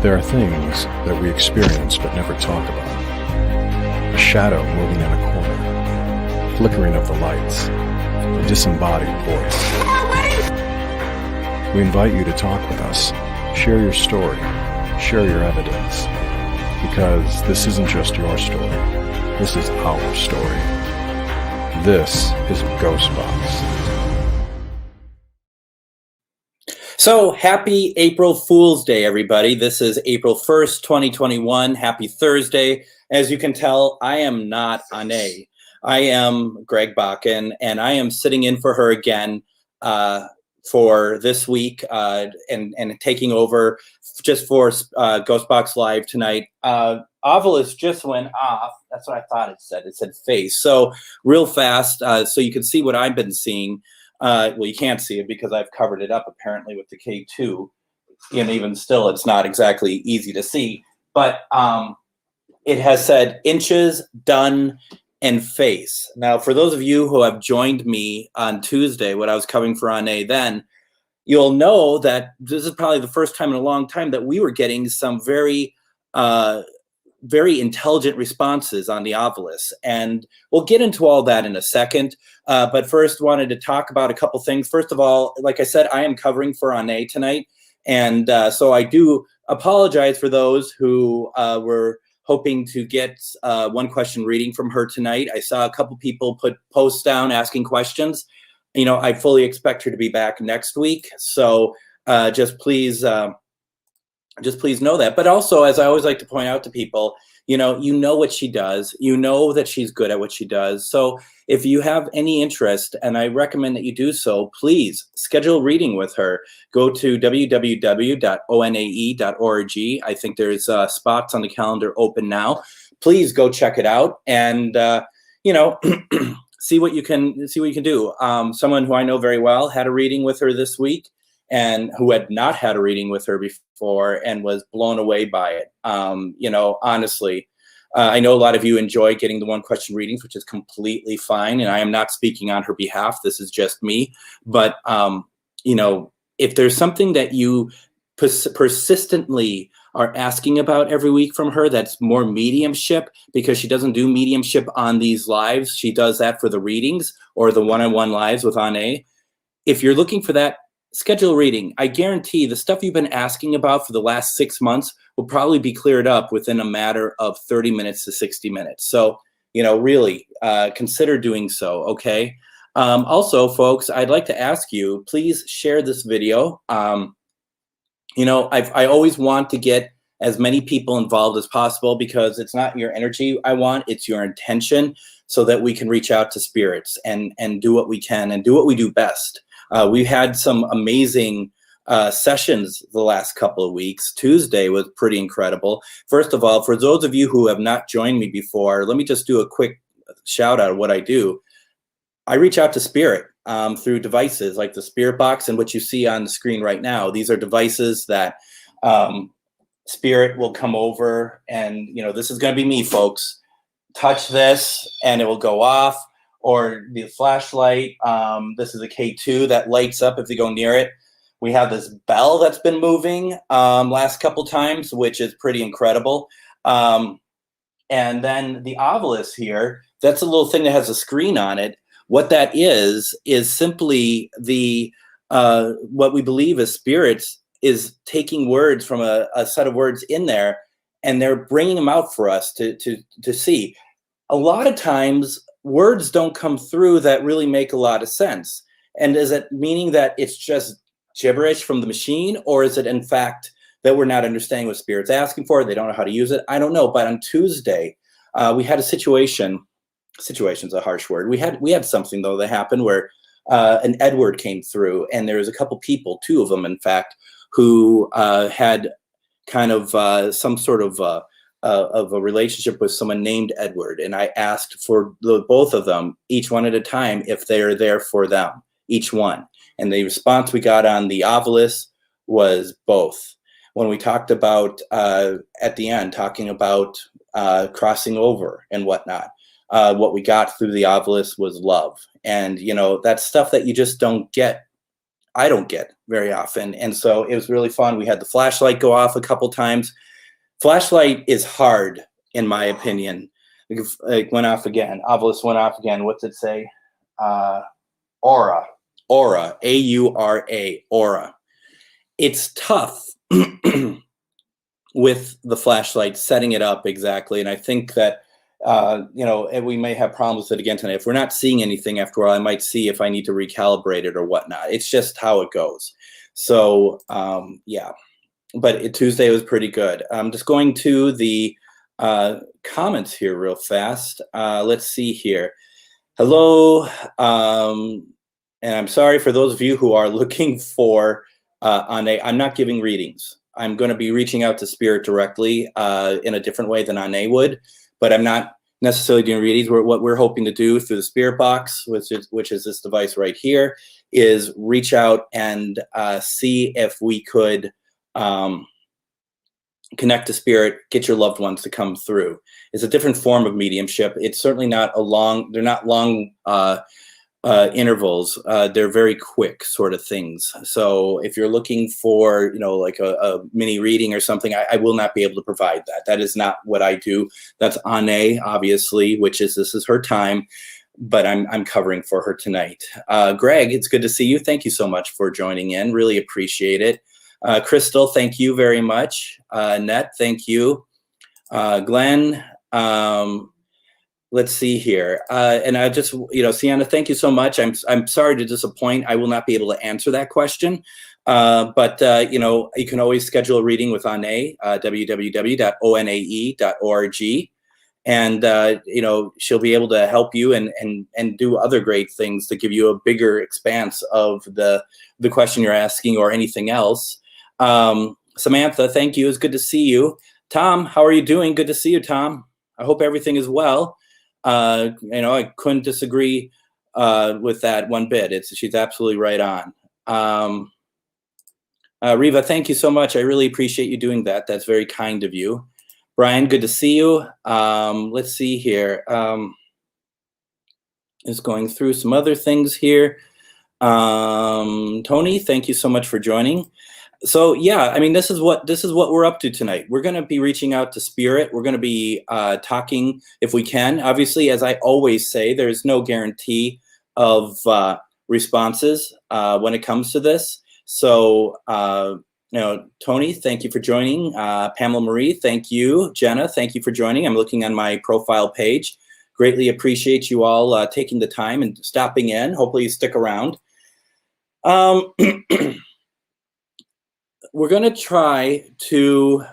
There are things that we experience but never talk about. A shadow moving in a corner, flickering of the lights, a disembodied voice. We invite you to talk with us, share your story, share your evidence, because this isn't just your story, this is our story. This is GhostBox. So, happy April Fool's Day, everybody. This is April 1st, 2021. Happy Thursday. As you can tell, I am not Ane. I am Greg Bakun, and I am sitting in for her again for this week and taking over just for GhostBox Live tonight. Ovilus just went off. That's what I thought it said. It said face. So real fast, so you can see what I've been seeing. Well, you can't see it because I've covered it up apparently with the K2. And even still, it's not exactly easy to see. But it has said inches, done, and face. Now, for those of you who have joined me on Tuesday, when I was covering for Ane then, you'll know that this is probably the first time in a long time that we were getting some very intelligent responses on the Ovilus. And we'll get into all that in a second. But first, wanted to talk about a couple things. First of all, like I said, I am covering for Ane tonight. And so I do apologize for those who were hoping to get one question reading from her tonight. I saw a couple people put posts down asking questions. You know, I fully expect her to be back next week. So just please know that. But also, as I always like to point out to people, you know what she does. You know that she's good at what she does. So if you have any interest, and I recommend that you do so, please schedule a reading with her. Go to www.onae.org. I think there's spots on the calendar open now. Please go check it out and, see what you can do. Someone who I know very well had a reading with her this week, and who had not had a reading with her before and was blown away by it. Honestly, I know a lot of you enjoy getting the one question readings, which is completely fine. And I am not speaking on her behalf. This is just me. But, if there's something that you persistently are asking about every week from her, that's more mediumship, because she doesn't do mediumship on these lives. She does that for the readings or the one-on-one lives with Ane. If you're looking for that, schedule a reading. I guarantee the stuff you've been asking about for the last 6 months will probably be cleared up within a matter of 30 minutes to 60 minutes. So, really consider doing so, okay? Also, folks, I'd like to ask you, please share this video. I always want to get as many people involved as possible, because it's not your energy I want, it's your intention, so that we can reach out to spirits and do what we can and do what we do best. We've had some amazing sessions the last couple of weeks. Tuesday was pretty incredible. First of all, for those of you who have not joined me before, let me just do a quick shout out of what I do. I reach out to spirit through devices like the spirit box and what you see on the screen right now. These are devices that spirit will come over and, this is going to be me, folks. Touch this and it will go off. Or the flashlight. This is a K2 that lights up if they go near it. We have this bell that's been moving last couple times, which is pretty incredible. And then the Ovilus here, that's a little thing that has a screen on it. What that is simply the what we believe as spirits is taking words from a set of words in there, and they're bringing them out for us to see. A lot of times, words don't come through that really make a lot of sense. And is it meaning that it's just gibberish from the machine, or is it in fact that we're not understanding what spirit's asking for? They don't know how to use it. I don't know. But on Tuesday, we had a situation's a harsh word. We had something though that happened where an Edward came through, and there was a couple people, two of them in fact, who had kind of some sort of a relationship with someone named Edward. And I asked for both of them, each one at a time, if they're there for them, each one. And the response we got on the Ovilus was both. When we talked about, at the end, talking about crossing over and whatnot, what we got through the Ovilus was love. And, that's stuff that you just don't get I don't get very often. And so it was really fun. We had the flashlight go off a couple times. Flashlight is hard, in my opinion. It went off again. Ovilus went off again. What's it say? Aura. Aura. A-U-R-A. Aura. It's tough with the flashlight, setting it up exactly. And I think that, we may have problems with it again tonight. If we're not seeing anything after a while, I might see if I need to recalibrate it or whatnot. It's just how it goes. So, yeah. But Tuesday was pretty good. I'm just going to the comments here real fast. Let's see here. Hello. And I'm sorry for those of you who are looking for I'm not giving readings. I'm going to be reaching out to Spirit directly in a different way than Ane would, but I'm not necessarily doing readings. What we're hoping to do through the Spirit Box, which is this device right here, is reach out and see if we could connect to Spirit, get your loved ones to come through. It's a different form of mediumship. It's certainly not they're not long intervals. They're very quick sort of things. So if you're looking for, like a mini reading or something, I will not be able to provide that. That is not what I do. That's Ane, obviously, this is her time, but I'm covering for her tonight. Greg, it's good to see you. Thank you so much for joining in. Really appreciate it. Crystal, thank you very much. Annette, thank you. Glenn, let's see here. And I just, Sienna, thank you so much. I'm sorry to disappoint. I will not be able to answer that question. But you can always schedule a reading with Ane, www.onae.org. And, she'll be able to help you and do other great things to give you a bigger expanse of the question you're asking or anything else. Samantha, thank you. It's good to see you. Tom, how are you doing? Good to see you, Tom. I hope everything is well. I couldn't disagree with that one bit. She's absolutely right on. Riva, thank you so much. I really appreciate you doing that. That's very kind of you. Brian, good to see you. Let's see here. Just going through some other things here. Tony, thank you so much for joining. So yeah, this is what we're up to tonight. We're going to be reaching out to Spirit. We're going to be talking if we can. Obviously, as I always say, there's no guarantee of responses when it comes to this. So, Tony, thank you for joining. Pamela Marie, thank you. Jenna, thank you for joining. I'm looking on my profile page. Greatly appreciate you all taking the time and stopping in. Hopefully you stick around. We're going to try to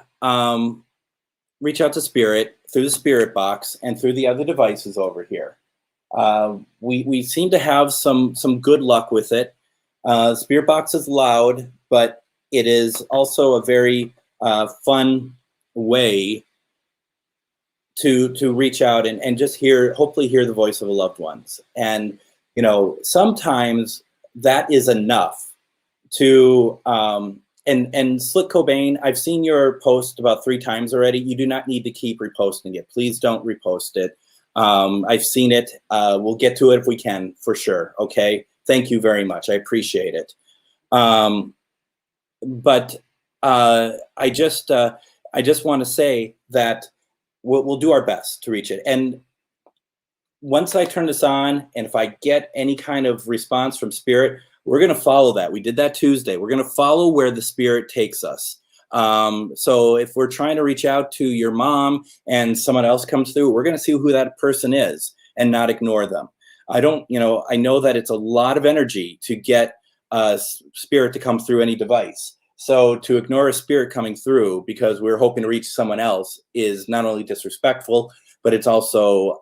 reach out to Spirit through the Spirit Box and through the other devices over here. We seem to have some good luck with it. Spirit Box is loud, but it is also a very fun way to reach out and just hopefully hear the voice of a loved ones. And, sometimes that is enough to, and Slick Cobain, I've seen your post about 3 times already. You do not need to keep reposting it. Please don't repost it. I've seen it. We'll get to it if we can, for sure. Okay. Thank you very much. I appreciate it. But I just want to say that we'll do our best to reach it. And once I turn this on, and if I get any kind of response from Spirit, we're going to follow that. We did that Tuesday. We're going to follow where the Spirit takes us. So if we're trying to reach out to your mom and someone else comes through, we're going to see who that person is and not ignore them. I know that it's a lot of energy to get Spirit to come through any device. So to ignore a Spirit coming through because we're hoping to reach someone else is not only disrespectful, but it's also,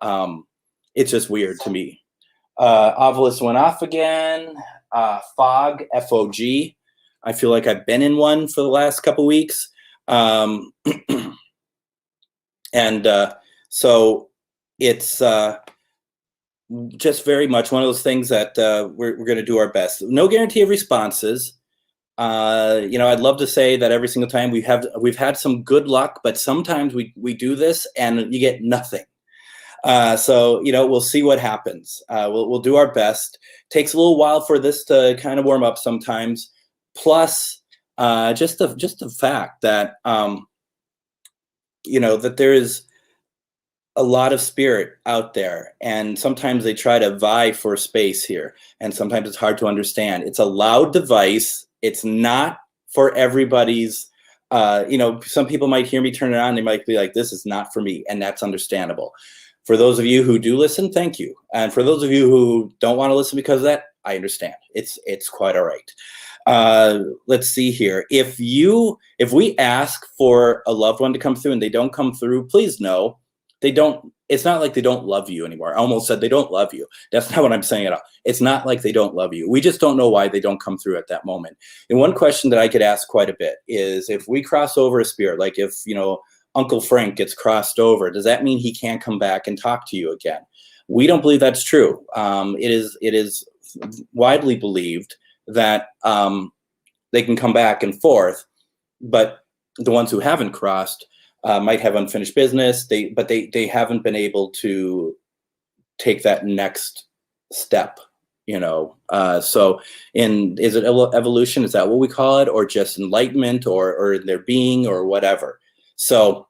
it's just weird to me. Ovilus went off again. Fog, F-O-G. I feel like I've been in one for the last couple weeks. So it's just very much one of those things that we're going to do our best. No guarantee of responses. I'd love to say that every single time we've had some good luck, but sometimes we do this and you get nothing. So, we'll see what happens. We'll do our best. Takes a little while for this to kind of warm up sometimes. Plus, just the fact that, that there is a lot of spirit out there, and sometimes they try to vie for space here, and sometimes it's hard to understand. It's a loud device. It's not for everybody's. Some people might hear me turn it on. They might be like, "This is not for me," and that's understandable. For those of you who do listen, thank you. And for those of you who don't want to listen because of that, I understand. It's quite all right. Let's see here. If we ask for a loved one to come through and they don't come through, please know they don't. It's not like they don't love you anymore. I almost said they don't love you. That's not what I'm saying at all. It's not like they don't love you. We just don't know why they don't come through at that moment. And one question that I get asked quite a bit is, if we cross over a spirit, like if, Uncle Frank gets crossed over, does that mean he can't come back and talk to you again? We don't believe that's true. It is widely believed that they can come back and forth, but the ones who haven't crossed might have unfinished business. But they haven't been able to take that next step. So is it evolution? Is that what we call it, or just enlightenment, or their being, or whatever? So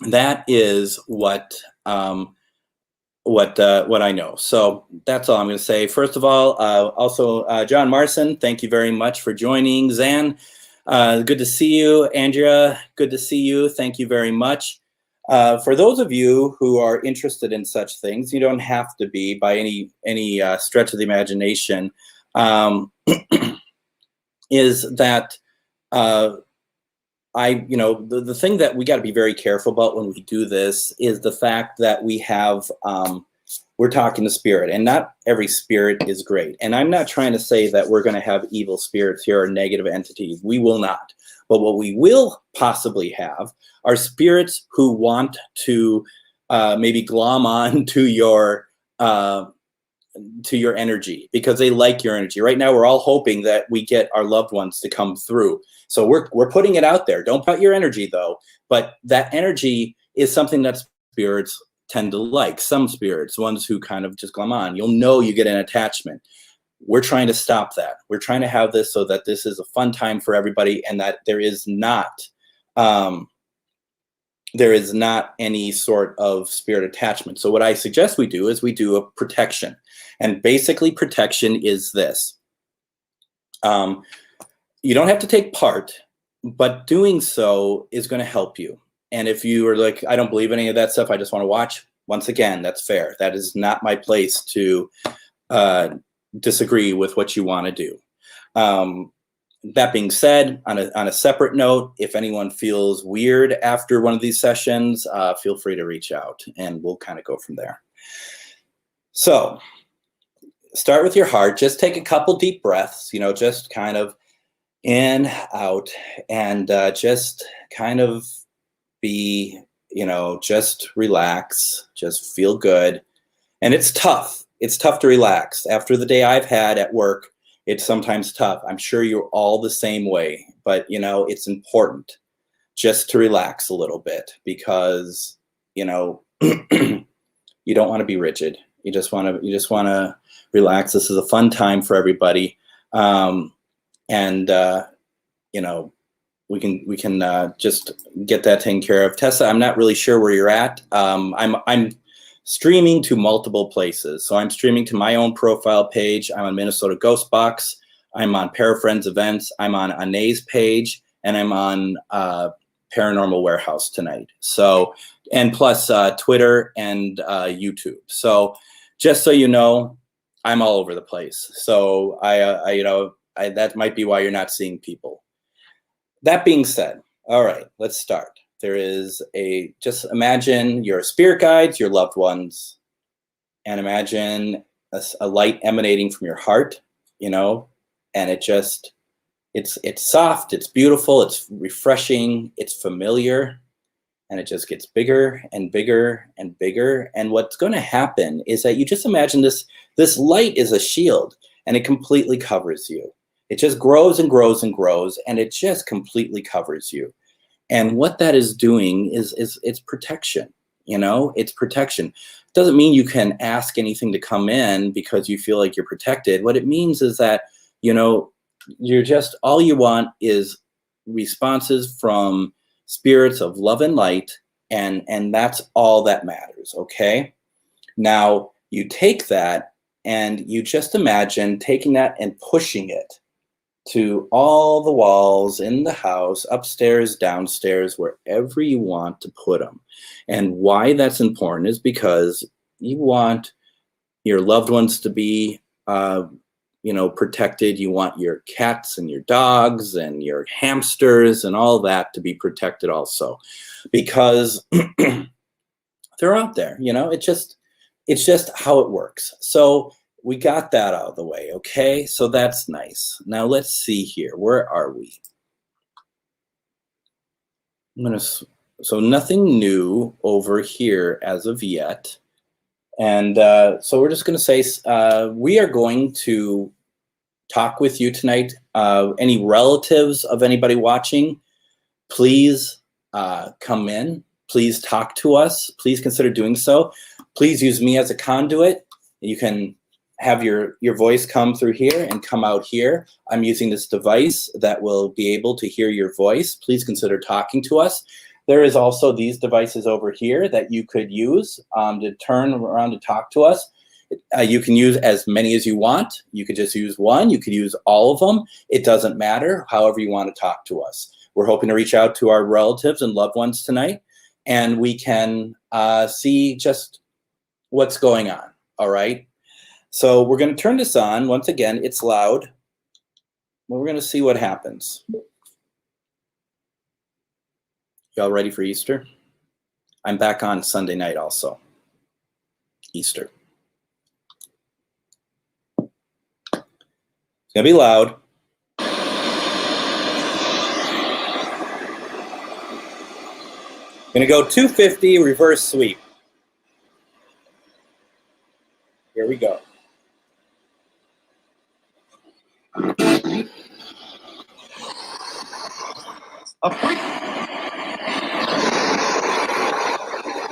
that is what I know. So that's all I'm going to say. First of all, also John Marson, thank you very much for joining. Zan, good to see you. Andrea, good to see you. Thank you very much. For those of you who are interested in such things, you don't have to be by any stretch of the imagination. Is that the thing that we got to be very careful about when we do this is the fact that we're talking to spirit, and not every spirit is great. And I'm not trying to say that we're going to have evil spirits here or negative entities. We will not. But what we will possibly have are spirits who want to maybe glom on to your energy because they like your energy. Right now, we're all hoping that we get our loved ones to come through. So we're putting it out there. Don't put your energy though. But that energy is something that spirits tend to like. Some spirits, ones who kind of just glom on, you get an attachment. We're trying to stop that. We're trying to have this so that this is a fun time for everybody, and that there is not any sort of spirit attachment. So what I suggest we do is we do a protection. And basically protection is this. You don't have to take part, but doing so is going to help you. And if you are like, I don't believe any of that stuff, I just want to watch, once again, that's fair. That is not my place to disagree with what you want to do. That being said, on a separate note, if anyone feels weird after one of these sessions, feel free to reach out and we'll kind of go from there. So start with your heart. Just take a couple deep breaths, just kind of in, out, and just kind of be, just relax, just feel good. And it's tough. It's tough to relax. After the day I've had at work, it's sometimes tough. I'm sure you're all the same way, but it's important just to relax a little bit because, you don't want to be rigid. You just want to relax. This is a fun time for everybody. We can just get that taken care of. Tessa, I'm not really sure where you're at. I'm streaming to multiple places. So I'm streaming to my own profile page. I'm on Minnesota GhostBox. I'm on Parafriends events. I'm on Anae's page, and I'm on Paranormal Warehouse tonight. So, and plus Twitter and YouTube. So just so you know, I'm all over the place. So that might be why you're not seeing people. That being said, all right, let's start. There is just imagine your spirit guides, your loved ones, and imagine a light emanating from your heart, and it's soft, it's beautiful, it's refreshing, it's familiar, and it just gets bigger and bigger and bigger. And what's going to happen is that you just imagine this light is a shield, and it completely covers you. It just grows and grows and grows, and it just completely covers you. And what that is doing is it's protection. You know, it's protection. Doesn't mean you can ask anything to come in because you feel like you're protected. What it means is that, you know, you're just, all you want is responses from spirits of love and light, and that's all that matters. Okay. Now you take that and you just imagine taking that and pushing it to all the walls in the house, upstairs, downstairs, wherever you want to put them. And why that's important is because you want your loved ones to be, you know, protected. You want your cats and your dogs and your hamsters and all that to be protected also, because they're out there. You know, it's just how it works. So we got that out of the way, okay? So that's nice. Now let's see here. Where are we? So nothing new over here as of yet. And so we're just going to say we are going to talk with you tonight. Any relatives of anybody watching, please come in. Please talk to us. Please consider doing so. Please use me as a conduit. You can have your voice come through here and come out here. I'm using this device that will be able to hear your voice. Please consider talking to us. There is also these devices over here that you could use to turn around to talk to us. You can use as many as you want. You could just use one. You could use all of them. It doesn't matter, however you want to talk to us. We're hoping to reach out to our relatives and loved ones tonight, and we can see just what's going on, all right? So we're going to turn this on. Once again, it's loud. We're going to see what happens. Y'all ready for Easter? I'm back on Sunday night also. Easter. It's going to be loud. Going to go 250 reverse sweep. Here we go.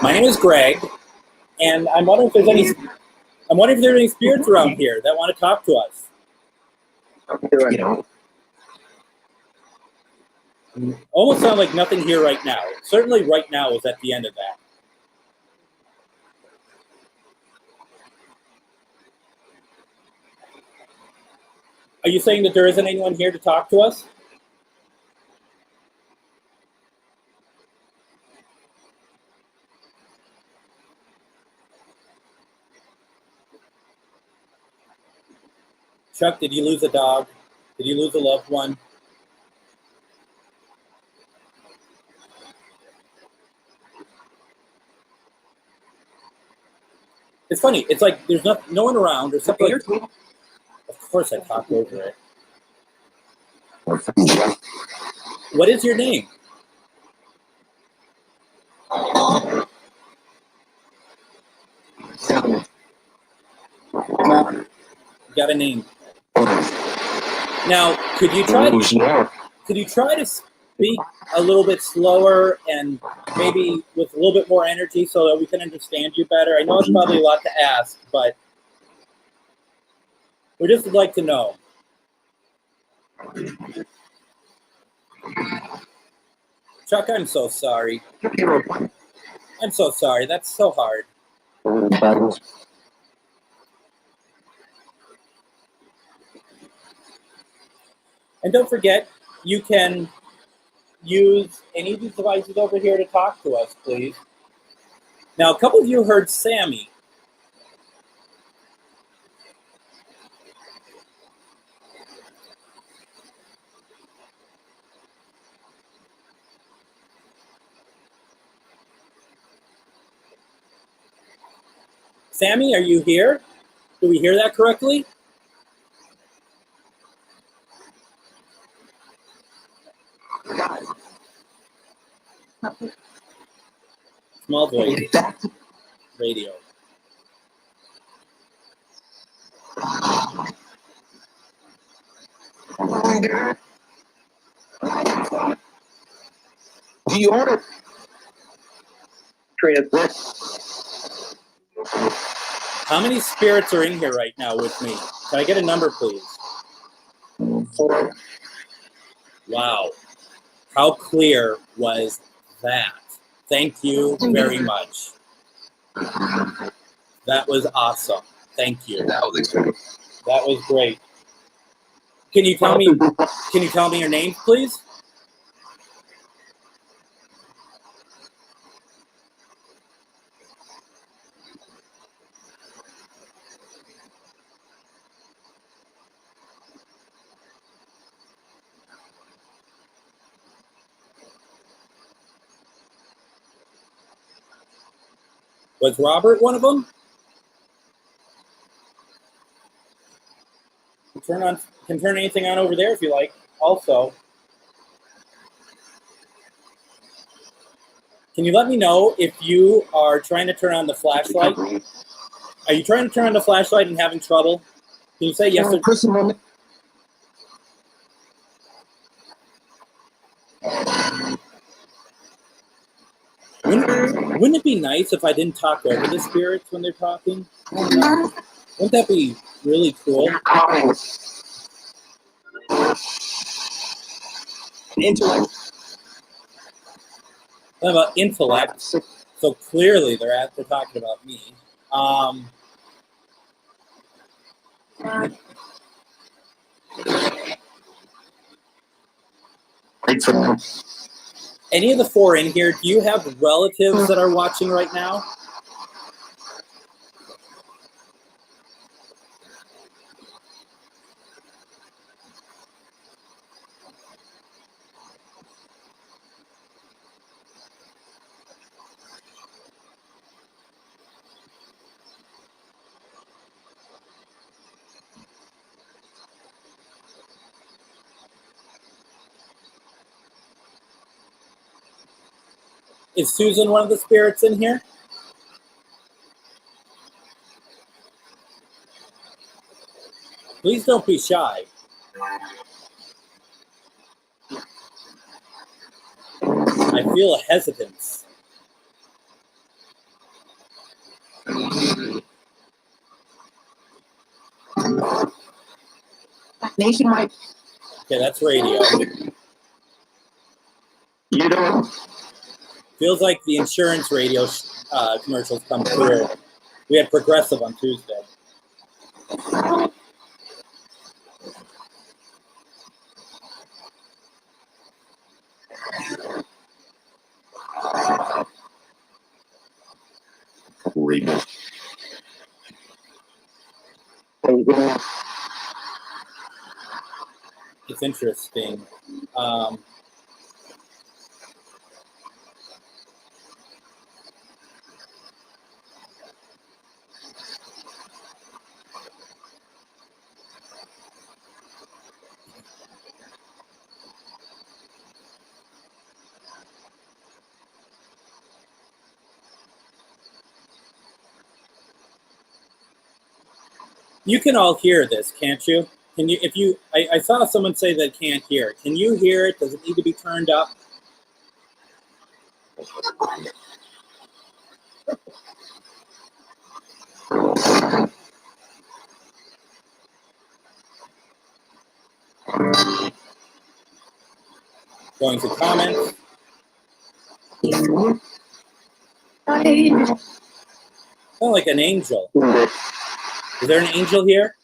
My name is Greg, and I'm wondering if there's any spirits around here that want to talk to us. Almost sound like nothing here right now. Certainly right now is at the end of that. Are you saying that there isn't anyone here to talk to us? Chuck, did you lose a dog? Did you lose a loved one? It's funny. It's like there's no one around. There's something. Of course, I talked over it. What is your name? You got a name. Now, could you try to speak a little bit slower and maybe with a little bit more energy so that we can understand you better? I know it's probably a lot to ask, but we just would like to know. Chuck, I'm so sorry. I'm so sorry. That's so hard. And don't forget, you can use any of these devices over here to talk to us, please. Now, a couple of you heard Sammy. Sammy, are you here? Do we hear that correctly? Small voice. Radio. Do you order? How many spirits are in here right now with me? Can I get a number, please? 4. Wow. How clear was that? Thank you very much. That was awesome. Thank you. That was exciting. That was great. Can you tell me your name, please? Was Robert one of them? Can turn anything on over there if you like. Also, can you let me know if you are trying to turn on the flashlight? Are you trying to turn on the flashlight and having trouble? Can you say yes or Person, wouldn't it be nice if I didn't talk over the spirits when they're talking? Wouldn't that be really cool? intellect. What about intellect? So clearly they're talking about me. Any of the 4 in here, do you have relatives that are watching right now? Is Susan one of the spirits in here? Please don't be shy. I feel a hesitance. Nationwide. Okay, that's radio. You know. Feels like the insurance radio commercials come through. We had Progressive on Tuesday. Radio. It's interesting. You can all hear this, can't you? Can you? If you, I saw someone say they can't hear it. Can you hear it? Does it need to be turned up? Going to comments. Sound like an angel. Is there an angel here?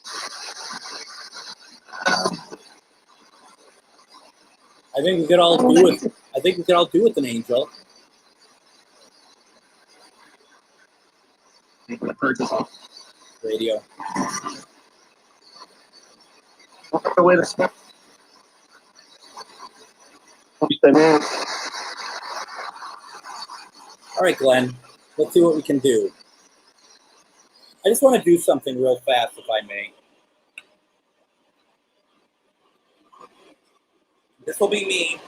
I think we could all do it. I think we could all do with an angel. Radio. All right, Glenn. Let's see what we can do. I just want to do something real fast, if I may. This will be me.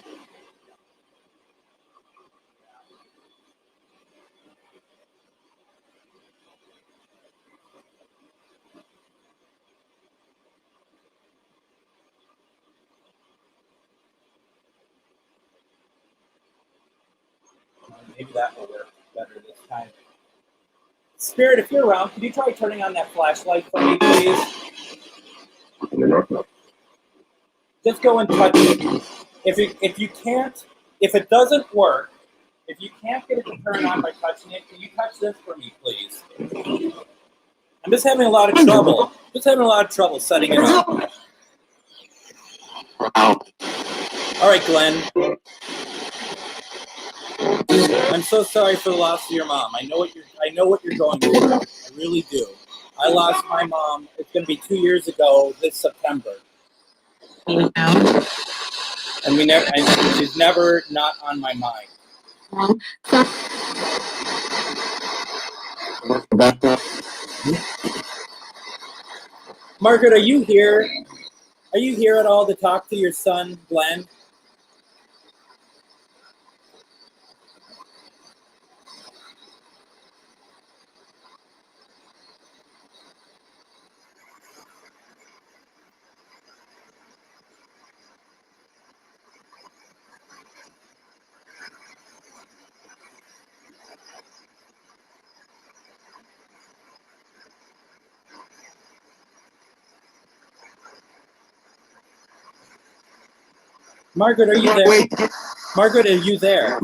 Maybe that will work better. better this time. Spirit, if you're around, could you try turning on that flashlight for me, please? Just go and touch it. If you can't, if it doesn't work, if you can't get it to turn on by touching it, can you touch this for me, please? I'm just having a lot of trouble. Setting it up. All right, Glenn. I'm so sorry for the loss of your mom. I know what you're going through. I really do. I lost my mom. It's going to be 2 years ago this September. And she's never not on my mind. Margaret, are you here? Are you here at all to talk to your son, Glenn? Margaret, are you there? Margaret, are you there?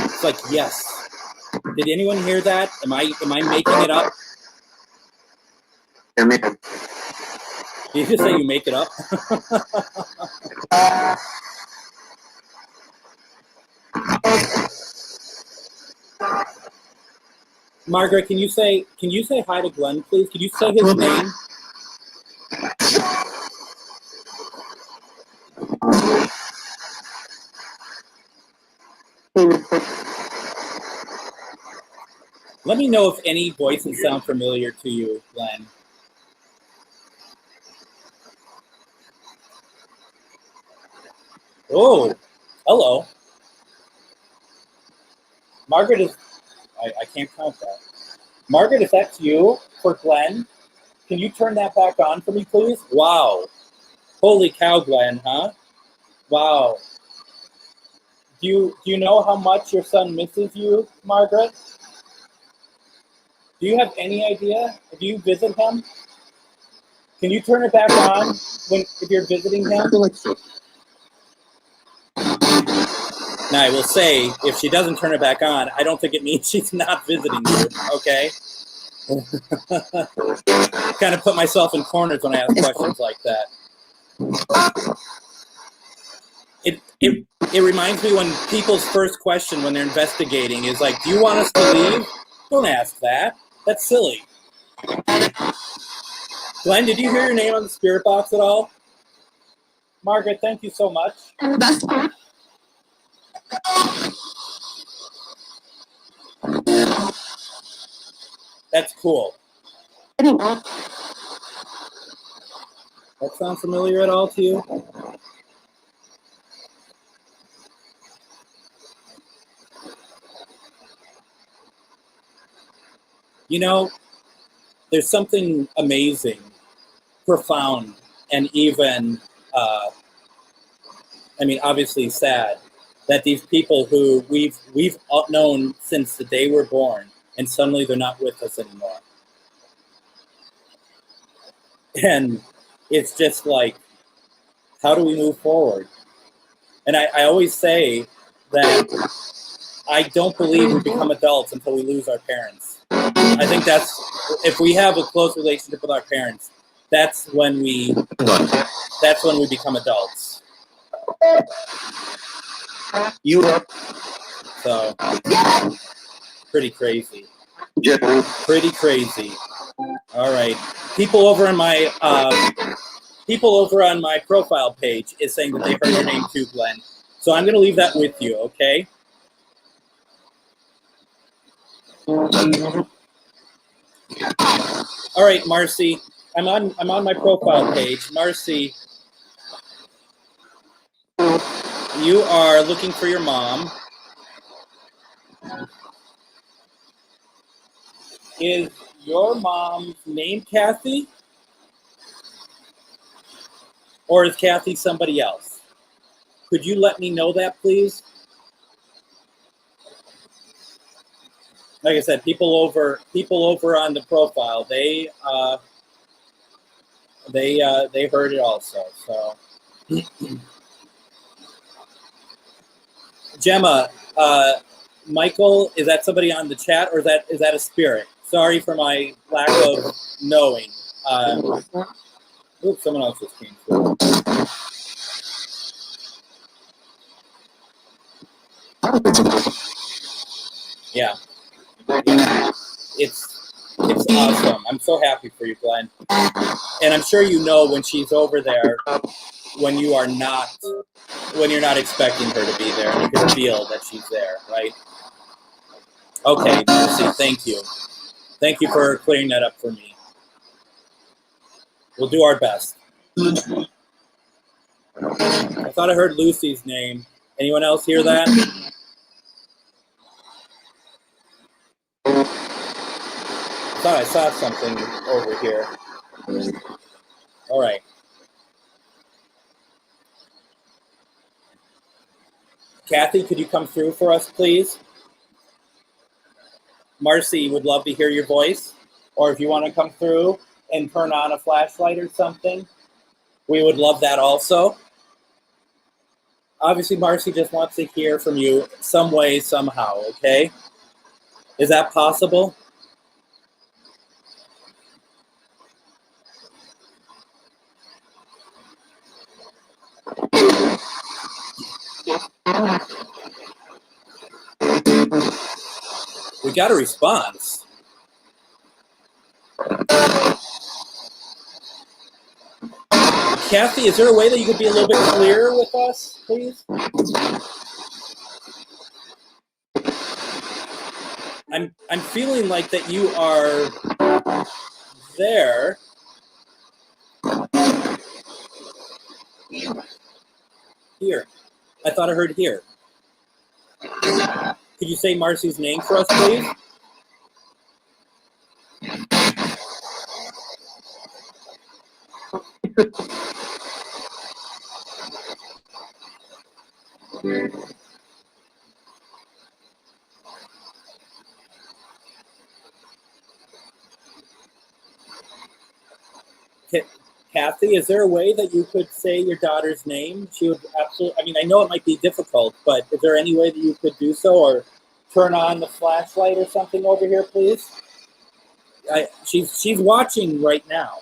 It's like, yes. Did anyone hear that? Am I making it up? Did you just say you make it up? Margaret, can you say hi to Glenn, please? Can you say his name? Let me know if any voices sound familiar to you, Glenn. Oh, hello. Margaret is, I can't count that. Margaret, if that's you for Glenn, can you turn that back on for me, please? Wow. Holy cow, Glenn, huh? Wow. Do you know how much your son misses you, Margaret? Do you have any idea? Do you visit him? Can you turn it back on if you're visiting him? Now, I will say, if she doesn't turn it back on, I don't think it means she's not visiting you, okay? Kind of put myself in corners when I ask questions like that. It reminds me when people's first question when they're investigating is like, do you want us to leave? Don't ask that. That's silly. Glenn, did you hear your name on the spirit box at all? Margaret, thank you so much. That's cool. That sound familiar at all to you? You know, there's something amazing, profound, and even, obviously sad, that these people who we've known since the day we're born, and suddenly they're not with us anymore. And it's just like, how do we move forward? And I always say that I don't believe we become adults until we lose our parents. I think if we have a close relationship with our parents, that's when we become adults. So, pretty crazy. Pretty crazy. All right. People over on my profile page is saying that they heard your name too, Glenn. So I'm going to leave that with you, okay? All right, Marcy. I'm on my profile page. Marcy, you are looking for your mom. Is your mom's name Kathy? Or is Kathy somebody else? Could you let me know that, please? Like I said, people over on the profile, they heard it also. So, Gemma, Michael, is that somebody on the chat, or is that a spirit? Sorry for my lack of knowing. Oops, someone else just came through. Yeah. It's awesome. I'm so happy for you, Glenn. And I'm sure you know when she's over there, when you're not expecting her to be there, and you can feel that she's there, right? Okay, Lucy, thank you. Thank you for clearing that up for me. We'll do our best. I thought I heard Lucy's name. Anyone else hear that? I thought I saw something over here. All right. Kathy, could you come through for us, please? Marcy would love to hear your voice. Or if you want to come through and turn on a flashlight or something, we would love that also. Obviously, Marcy just wants to hear from you some way, somehow, okay? Is that possible? We got a response. Kathy, is there a way that you could be a little bit clearer with us, please? I'm feeling like that you are there. Here. I thought I heard here. Could you say Marcy's name for us, please? Kathy, is there a way that you could say your daughter's name? She would absolutely, I mean, I know it might be difficult, but is there any way that you could do so, or turn on the flashlight or something over here, please? She's watching right now.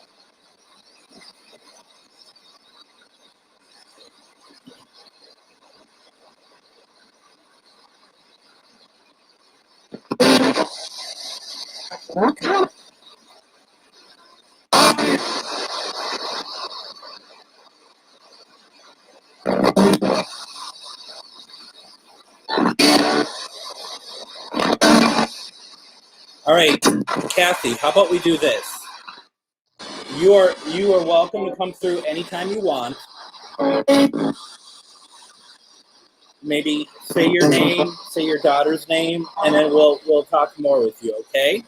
All right, Kathy, how about we do this? You are welcome to come through anytime you want. Maybe say your name, say your daughter's name, and then we'll talk more with you, okay?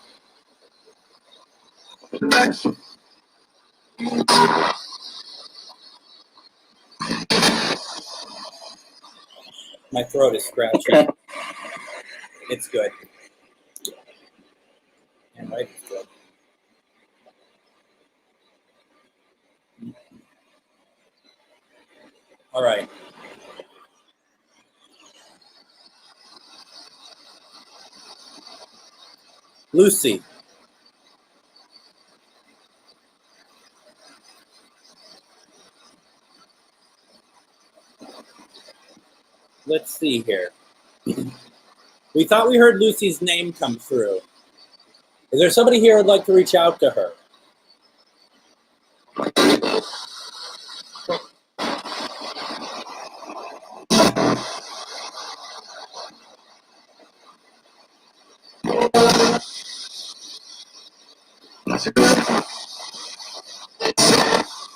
My throat is scratchy. It's good. And right, it's good. All right. Lucy. Let's see here. We thought we heard Lucy's name come through. Is there somebody here who'd like to reach out to her?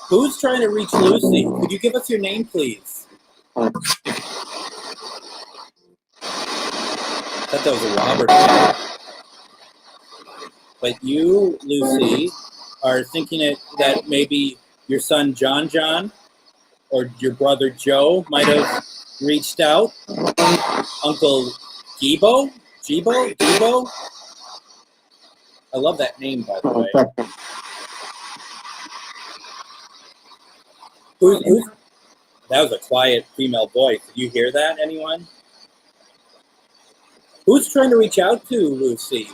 Who's trying to reach Lucy? Could you give us your name, please? I thought that was a Robert. But you, Lucy, are thinking that maybe your son John or your brother Joe might have reached out. Uncle Gibo? I love that name, by the way. Who's, that was a quiet female voice. Did you hear that, anyone? Who's trying to reach out to Lucy?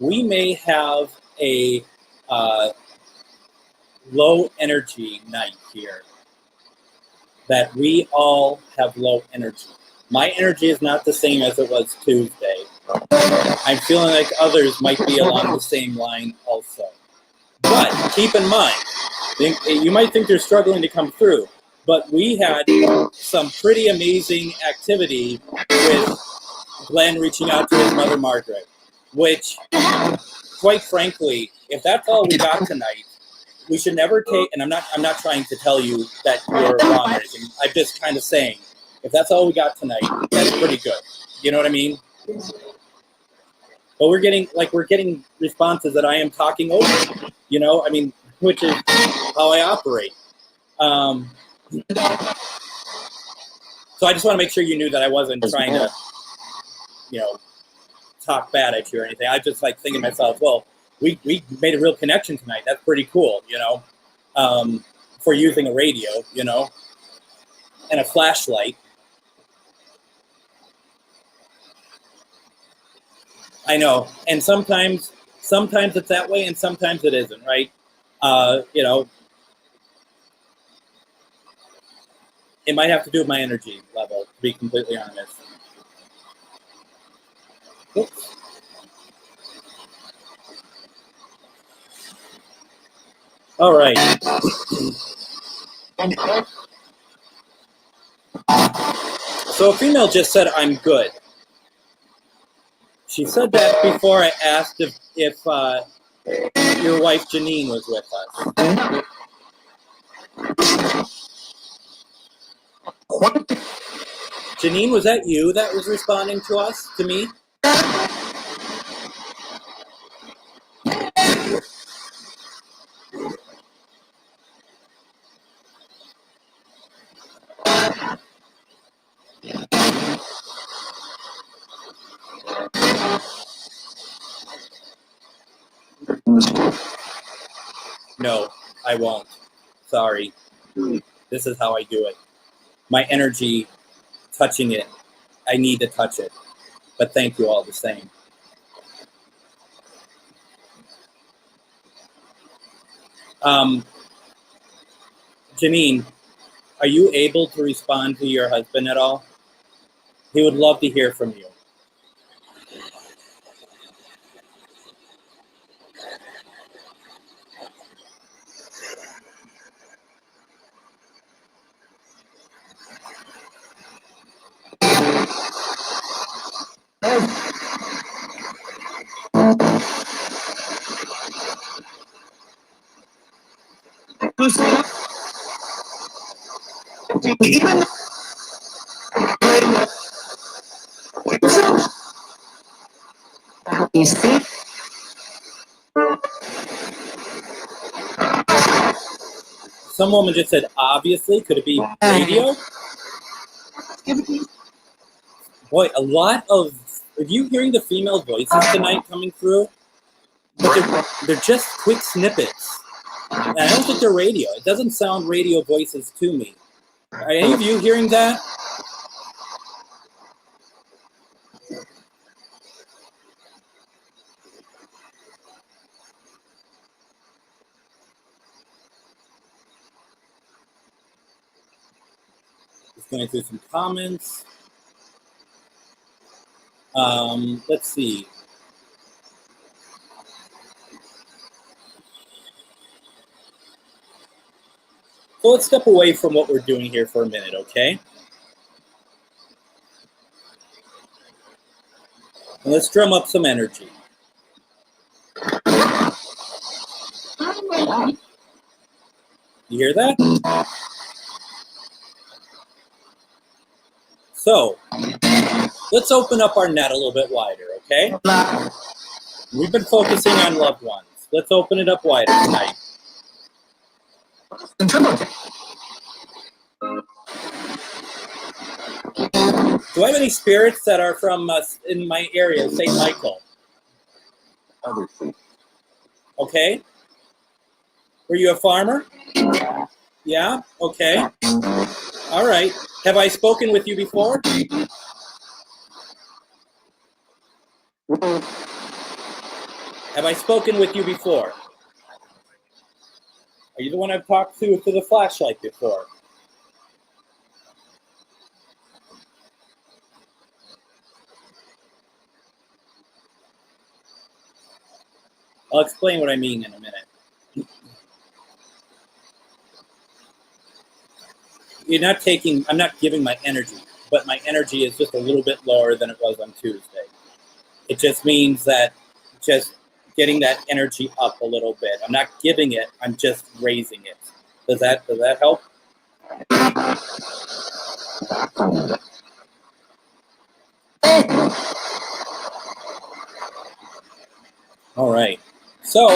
We may have a low energy night here. That we all have low energy. My energy is not the same as it was Tuesday. I'm feeling like others might be along the same line also. But keep in mind, you might think they're struggling to come through, but we had some pretty amazing activity with Glenn reaching out to his mother, Margaret, which, quite frankly, if that's all we got tonight, we should never take, and I'm not trying to tell you that you're wrong or anything. I'm just kind of saying, if that's all we got tonight, that's pretty good. You know what I mean? But we're getting responses that I am talking over. You know, I mean, which is how I operate. So I just want to make sure you knew that I wasn't trying to, talk bad at you or anything. I just like thinking to myself, well, we made a real connection tonight. That's pretty cool, for using a radio, and a flashlight. I know, and sometimes it's that way, and sometimes it isn't, right? It might have to do with my energy level, to be completely honest. Oops. All right. So a female just said, "I'm good." She said that before I asked if your wife Janine was with us. Janine, was that you that was responding to me? No, I won't. Sorry. This is how I do it. My energy touching it, I need to touch it. But thank you all the same. Janine, are you able to respond to your husband at all? He would love to hear from you. You see? Some woman just said, obviously. Could it be radio? Boy, a lot of... Are you hearing the female voices tonight coming through? But they're just quick snippets. And I don't think they're radio. It doesn't sound radio voices to me. Are any of you hearing that? Just going through some comments. Let's see. So let's step away from what we're doing here for a minute, okay? And let's drum up some energy. You hear that? So let's open up our net a little bit wider, okay? We've been focusing on loved ones. Let's open it up wider tonight. Do I have any spirits that are from in my area, St. Michael? Okay. Were you a farmer? Yeah? Okay. All right. Have I spoken with you before? Have I spoken with you before? Are you the one I've talked to the flashlight before? I'll explain what I mean in a minute. I'm not giving my energy, but my energy is just a little bit lower than it was on Tuesday. It just means that just getting that energy up a little bit. I'm not giving it, I'm just raising it. Does that help? All right. So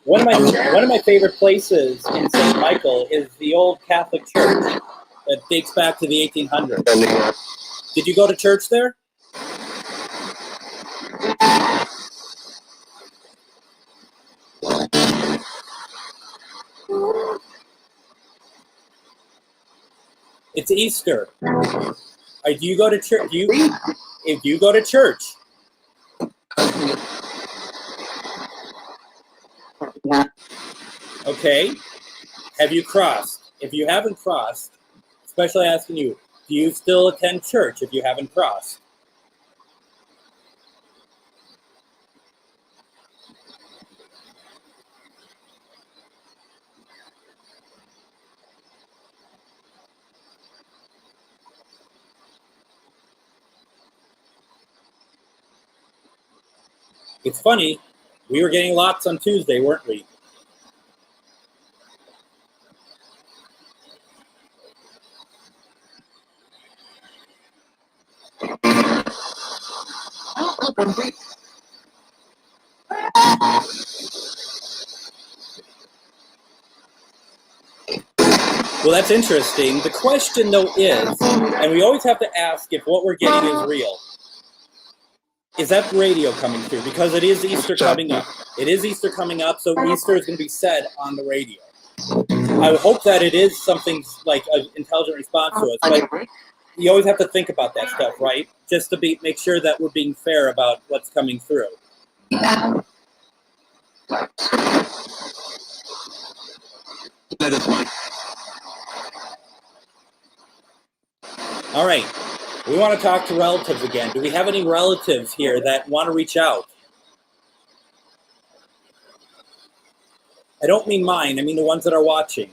one of my favorite places in St. Michael is the old Catholic church that dates back to the 1800s. Did you go to church there? It's Easter. Do you go to church? If you go to church, okay, have you crossed? If you haven't crossed, especially asking you, do you still attend church if you haven't crossed? It's funny, we were getting lots on Tuesday, weren't we? Well, that's interesting. The question, though, is, and we always have to ask if what we're getting is real. Is that radio coming through? Because it is Easter coming up. It is Easter coming up, so Easter is going to be said on the radio. I hope that it is something like an intelligent response to us, but you always have to think about that stuff, right? Just to make sure that we're being fair about what's coming through. All right. We want to talk to relatives again. Do we have any relatives here that want to reach out? I don't mean mine. I mean the ones that are watching.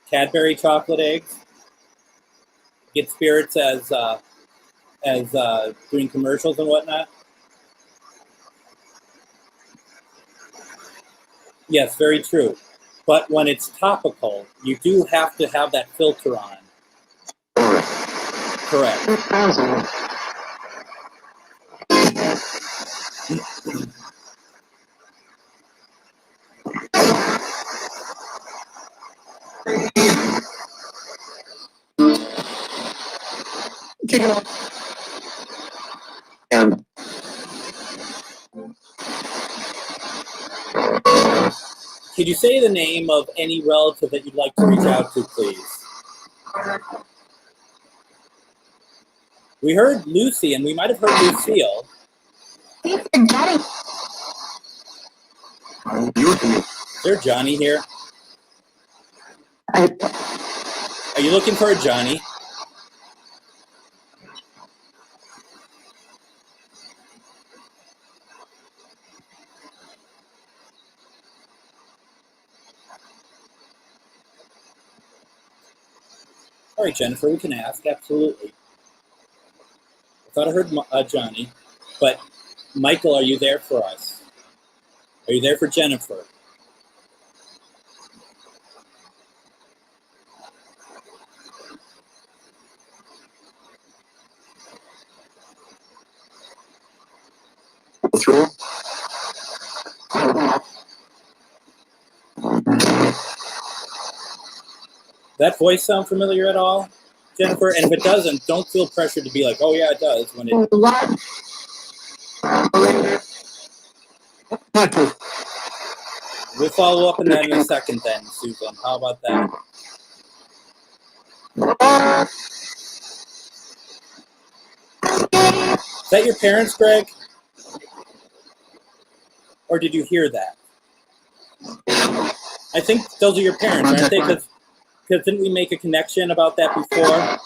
Cadbury chocolate eggs. Get spirits as doing commercials and whatnot. Yes, very true. But when it's topical, you do have to have that filter on. Correct. And Could you say the name of any relative that you'd like to reach out to, please? We heard Lucy, and we might have heard Lucille. Is there Johnny here? Are you looking for a Johnny? All right, Jennifer, we can ask, absolutely. I thought I heard Johnny, but Michael, are you there for us? Are you there for Jennifer? Through. That voice sound familiar at all, Jennifer? And if it doesn't, don't feel pressured to be like, oh yeah, it does. When it We'll follow up on that in a second then, Susan. How about that? Is that your parents, Greg? Or did you hear that? I think those are your parents, aren't they? Because didn't we make a connection about that before?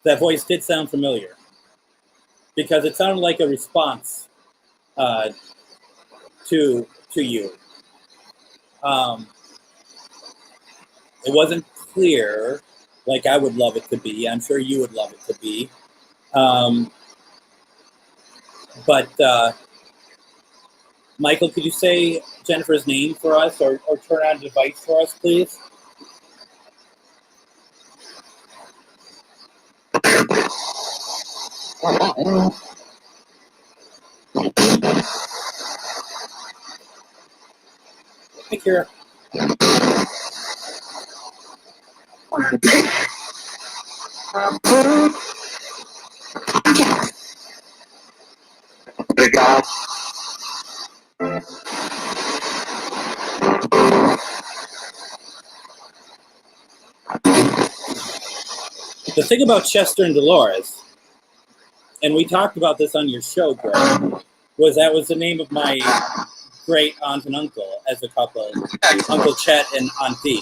That voice did sound familiar. Because it sounded like a response to you. It wasn't clear, like I would love it to be. I'm sure you would love it to be. But Michael, could you say Jennifer's name for us, or turn on the device for us, please? Take care. The thing about Chester and Dolores, and we talked about this on your show, Greg, was that was the name of my great aunt and uncle as a couple, Uncle Chet and Auntie.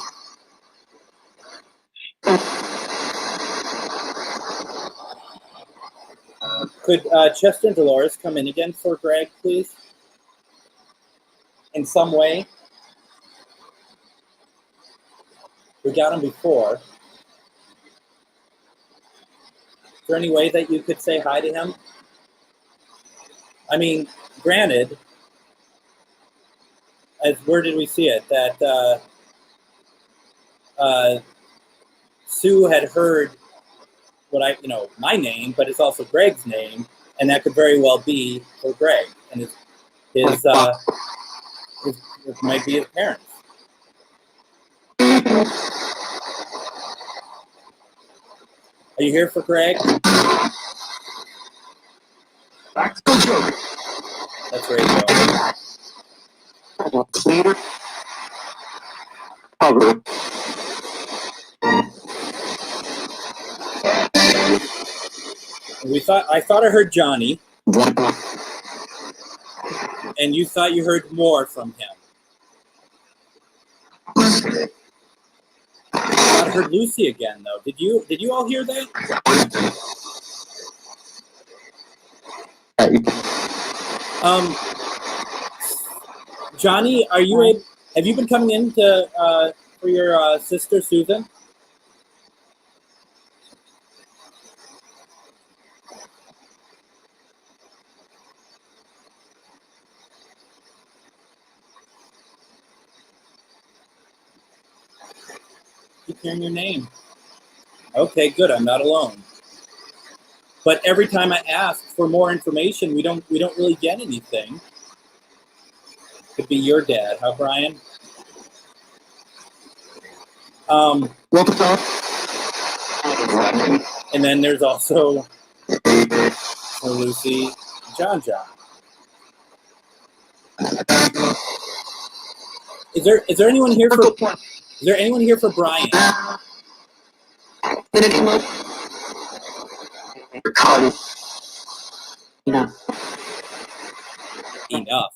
Could Chester and Dolores come in again for Greg, please? In some way? We got him before. Is there any way that you could say hi to him? I mean, granted, where did we see it? That Sue had heard my name, but it's also Greg's name, and that could very well be for Greg, and it might be his parents. Are you here for Greg? That's radio. Clear. Cover. I thought I heard Johnny, and you thought you heard more from him. I thought I heard Lucy again, though. Did you all hear that? Johnny, have you been coming in for your sister Susan? Keep hearing your name. Okay, good. I'm not alone. But every time I ask for more information, we don't really get anything. Could be your dad, huh, Brian? And then there's also Lucy, John. Is there anyone here for? Is there anyone here for Brian? Enough.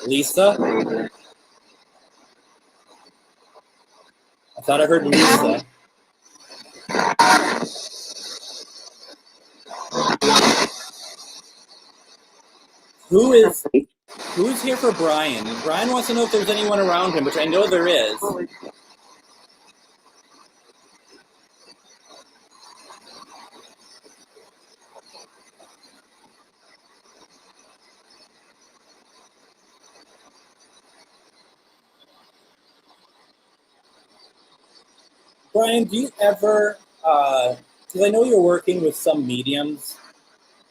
Lisa? I thought I heard Lisa. Who's here for Brian? Brian wants to know if there's anyone around him, which I know there is. Brian, do you ever, because I know you're working with some mediums,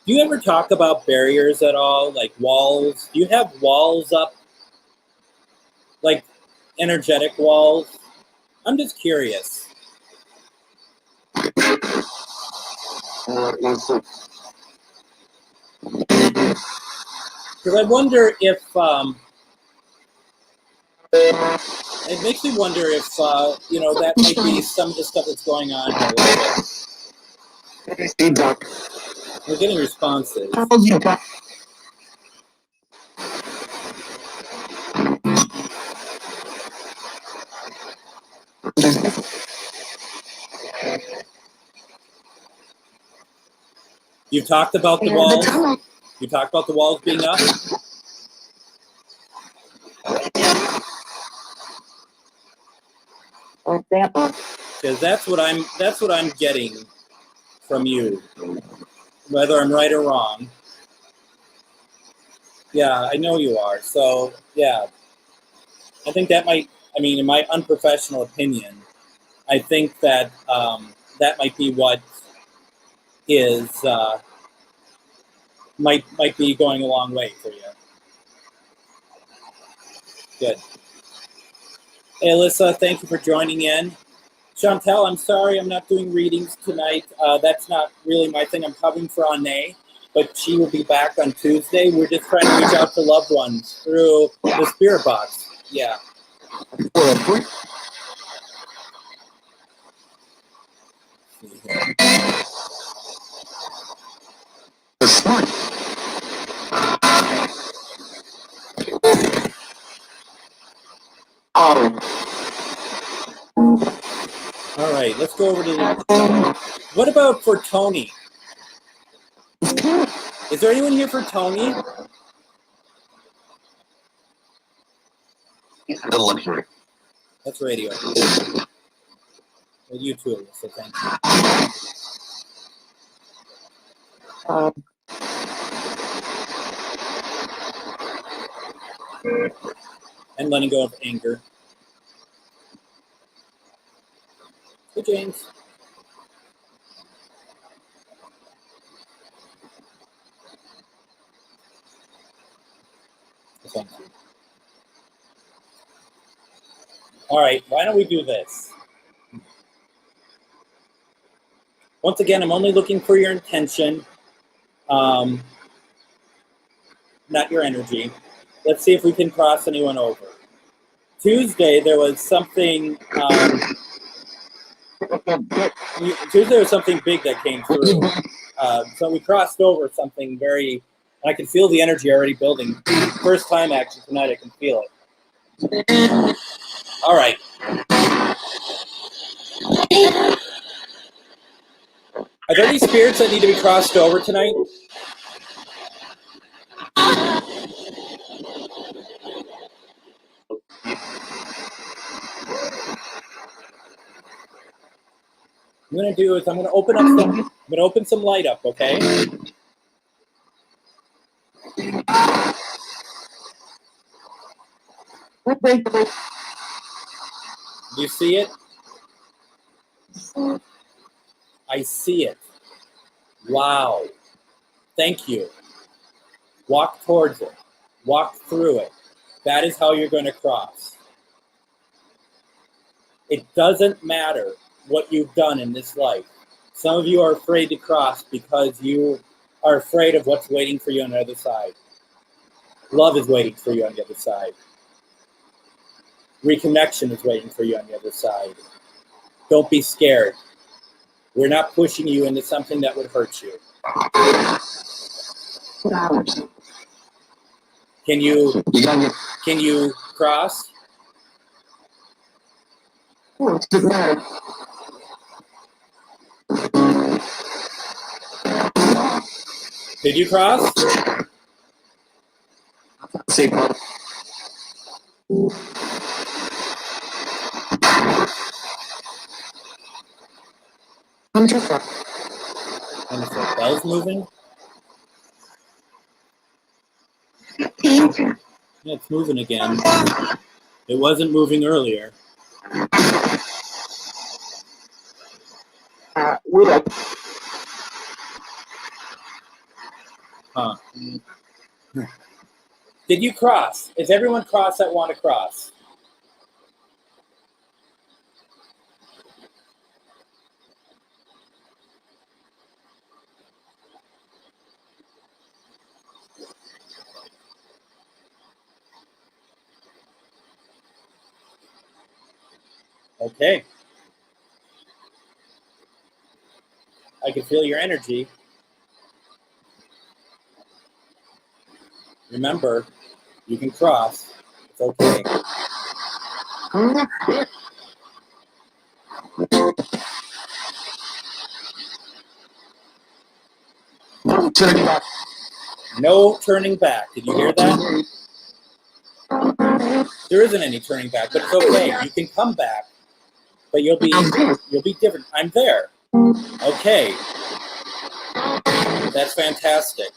do you ever talk about barriers at all, like walls? Do you have walls up, like energetic walls? I'm just curious. Because I wonder if, it makes me wonder if, that might be some of the stuff that's going on here. We're getting responses. You talked about the walls? You talked about the walls being up? Because that's what I'm getting from you, whether I'm right or wrong. Yeah, I know you are. So yeah, I think that might. I mean, in my unprofessional opinion, I think that that might be what is might be going a long way for you. Good. Hey, Alyssa, thank you for joining in. Chantel, I'm sorry I'm not doing readings tonight. That's not really my thing. I'm covering for Anne, but she will be back on Tuesday. We're just trying to reach out to loved ones through the spirit box. Yeah. All right, let's go over to the... What about for Tony? Is there anyone here for Tony? That's radio. Well, you too, so thank you. And letting go of anger. Hey, James. Thank you. All right, why don't we do this? Once again, I'm only looking for your intention, not your energy. Let's see if we can cross anyone over. Tuesday, there was something... Tuesday there was something big that came through. So we crossed over something very... I can feel the energy already building. First time, actually, tonight, I can feel it. All right. Are there any spirits that need to be crossed over tonight? What I'm going to do is I'm going to open some light up, okay? Do you see it? I see it. Wow. Thank you. Walk towards it. Walk through it. That is how you're going to cross. It doesn't matter what you've done in this life. Some of you are afraid to cross because you are afraid of what's waiting for you on the other side. Love is waiting for you on the other side. Reconnection is waiting for you on the other side. Don't be scared. We're not pushing you into something that would hurt you. Can you cross? Did you cross? See, Wonderful. Bells moving? Yeah, it's moving again. It wasn't moving earlier. Huh. Did you cross? Is everyone cross that want to cross? Okay. I can feel your energy. Remember, you can cross. It's okay. turning back. No turning back. Did you hear that? There isn't any turning back, but it's okay. You can come back, but you'll be different. I'm there. Okay. That's fantastic.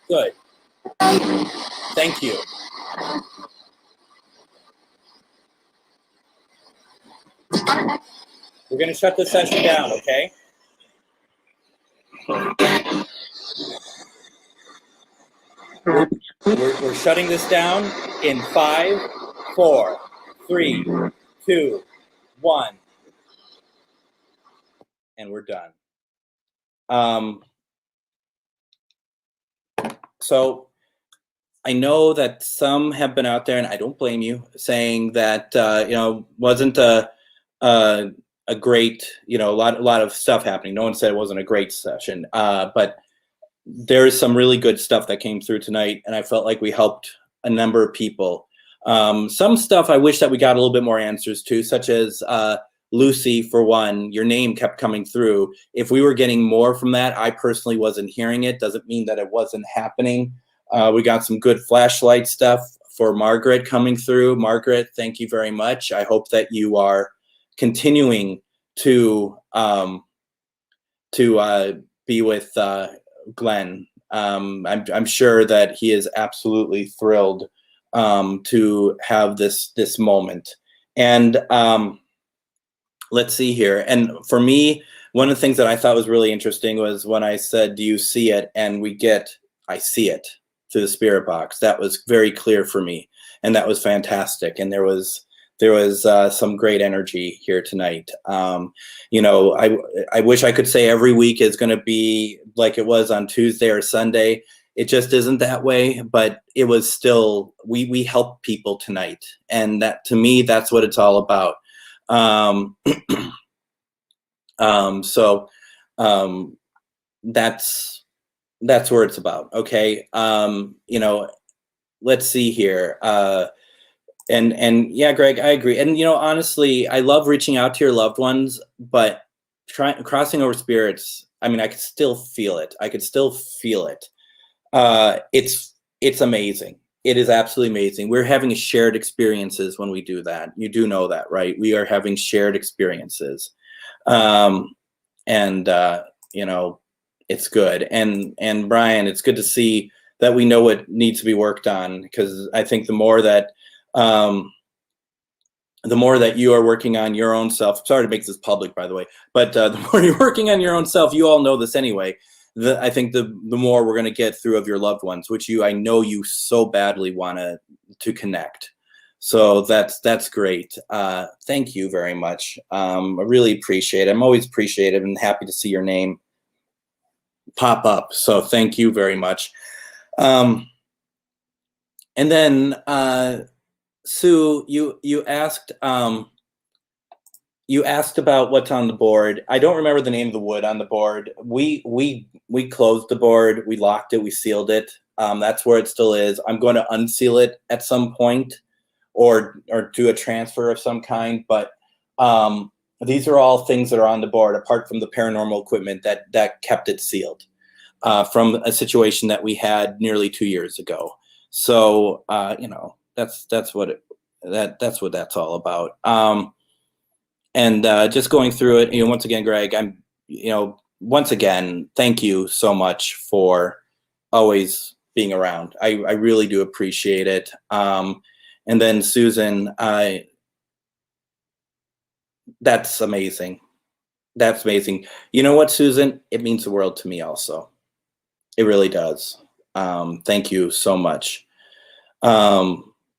Good. Thank you. We're going to shut this session down, okay? We're shutting this down in 5, 4, 3, 2, 1. And we're done. So I know that some have been out there, and I don't blame you, saying that wasn't a great, a lot of stuff happening. No one said it wasn't a great session, but there is some really good stuff that came through tonight, and I felt like we helped a number of people. Some stuff I wish that we got a little bit more answers to, such as Lucy, for one. Your name kept coming through. If we were getting more from that, I personally wasn't hearing it. Doesn't mean that it wasn't happening. We got some good flashlight stuff for Margaret coming through. Margaret, thank you very much. I hope that you are continuing to be with Glenn. I'm sure that he is absolutely thrilled to have this moment. And let's see here. And for me, one of the things that I thought was really interesting was when I said, "Do you see it?" And we get, "I see it," through the spirit box. That was very clear for me, and that was fantastic. And there was some great energy here tonight. I wish I could say every week is going to be like it was on Tuesday or Sunday. It just isn't that way, but it was still, we helped people tonight. And that, to me, that's what it's all about. That's where it's about. Okay. Let's see here. And yeah, Greg, I agree. And, honestly, I love reaching out to your loved ones, but crossing over spirits, I mean, I could still feel it. It's amazing. It is absolutely amazing. We're having shared experiences when we do that. You do know that, right? We are having shared experiences. It's good. And Brian, it's good to see that we know what needs to be worked on, because I think the more that you are working on your own self, sorry to make this public, by the way, but the more you're working on your own self, you all know this anyway, I think the more we're going to get through of your loved ones, which I know you so badly want to connect. So that's great. Thank you very much. I really appreciate it. I'm always appreciative and happy to see your name pop up. So thank you very much. And then Sue, you asked about what's on the board. I don't remember the name of the wood on the board. We closed the board, we locked it, we sealed it. That's where it still is. I'm going to unseal it at some point, or do a transfer of some kind. But these are all things that are on the board, apart from the paranormal equipment that kept it sealed from a situation that we had nearly 2 years ago. So that's what that's all about. And just going through it, once again, Greg, once again, thank you so much for always being around. I really do appreciate it. And then Susan, that's amazing. That's amazing. You know what, Susan? It means the world to me also. It really does. Thank you so much.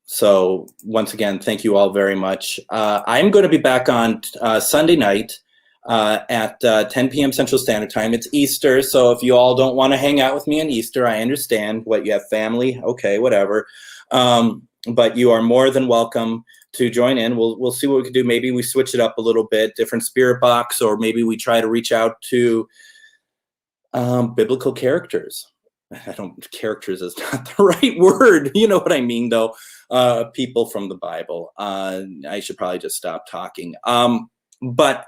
So once again, thank you all very much. I'm going to be back on Sunday night at 10 p.m. Central Standard Time. It's Easter, so if you all don't want to hang out with me on Easter, I understand. What, you have family? Okay, whatever. But you are more than welcome to join in. We'll see what we can do. Maybe we switch it up a little bit, different spirit box, or maybe we try to reach out to biblical characters. Characters is not the right word. You know what I mean, though. People from the Bible. I should probably just stop talking. But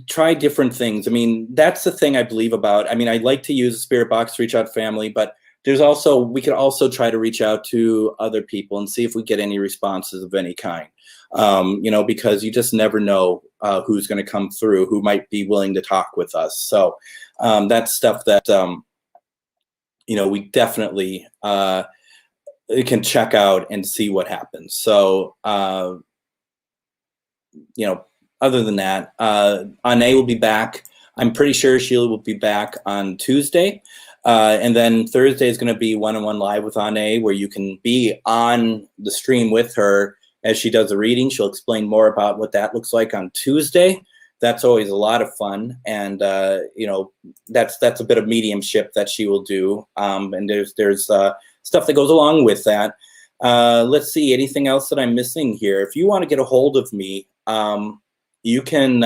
try different things. I mean, that's the thing I believe about. I mean, I like to use a spirit box to reach out to family, but we could also try to reach out to other people and see if we get any responses of any kind. Because you just never know who's going to come through, who might be willing to talk with us. So that's stuff that, we definitely can check out and see what happens. So, other than that, Ane will be back. I'm pretty sure Sheila will be back on Tuesday. And then Thursday is going to be one-on-one live with Ane, where you can be on the stream with her as she does a reading. She'll explain more about what that looks like on Tuesday. That's always a lot of fun. And, that's a bit of mediumship that she will do. And there's stuff that goes along with that. Let's see, anything else that I'm missing here? If you want to get a hold of me, you can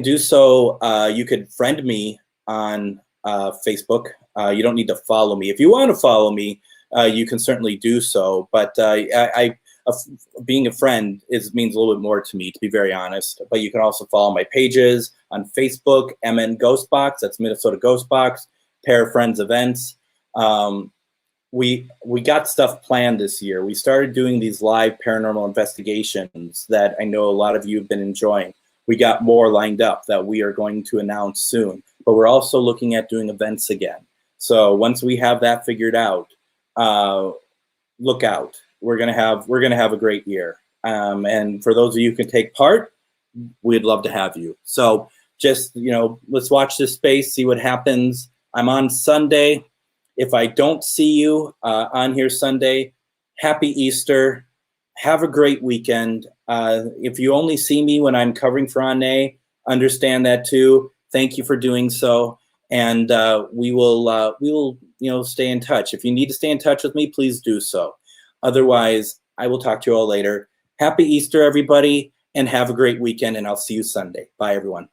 do so. You could friend me on Facebook. You don't need to follow me. If you want to follow me, you can certainly do so. But being a friend means a little bit more to me, to be very honest. But you can also follow my pages on Facebook, MN GhostBox, that's Minnesota GhostBox, Pair Friends Events. We got stuff planned this year. We started doing these live paranormal investigations that I know a lot of you have been enjoying. We got more lined up that we are going to announce soon. But we're also looking at doing events again. So once we have that figured out, look out. We're gonna have a great year. And for those of you who can take part, we'd love to have you. So just let's watch this space, see what happens. I'm on Sunday. If I don't see you on here Sunday, happy Easter. Have a great weekend. If you only see me when I'm covering for Ane, understand that too. Thank you for doing so. And we will stay in touch. If you need to stay in touch with me, please do so. Otherwise, I will talk to you all later. Happy Easter, everybody, and have a great weekend, and I'll see you Sunday. Bye, everyone.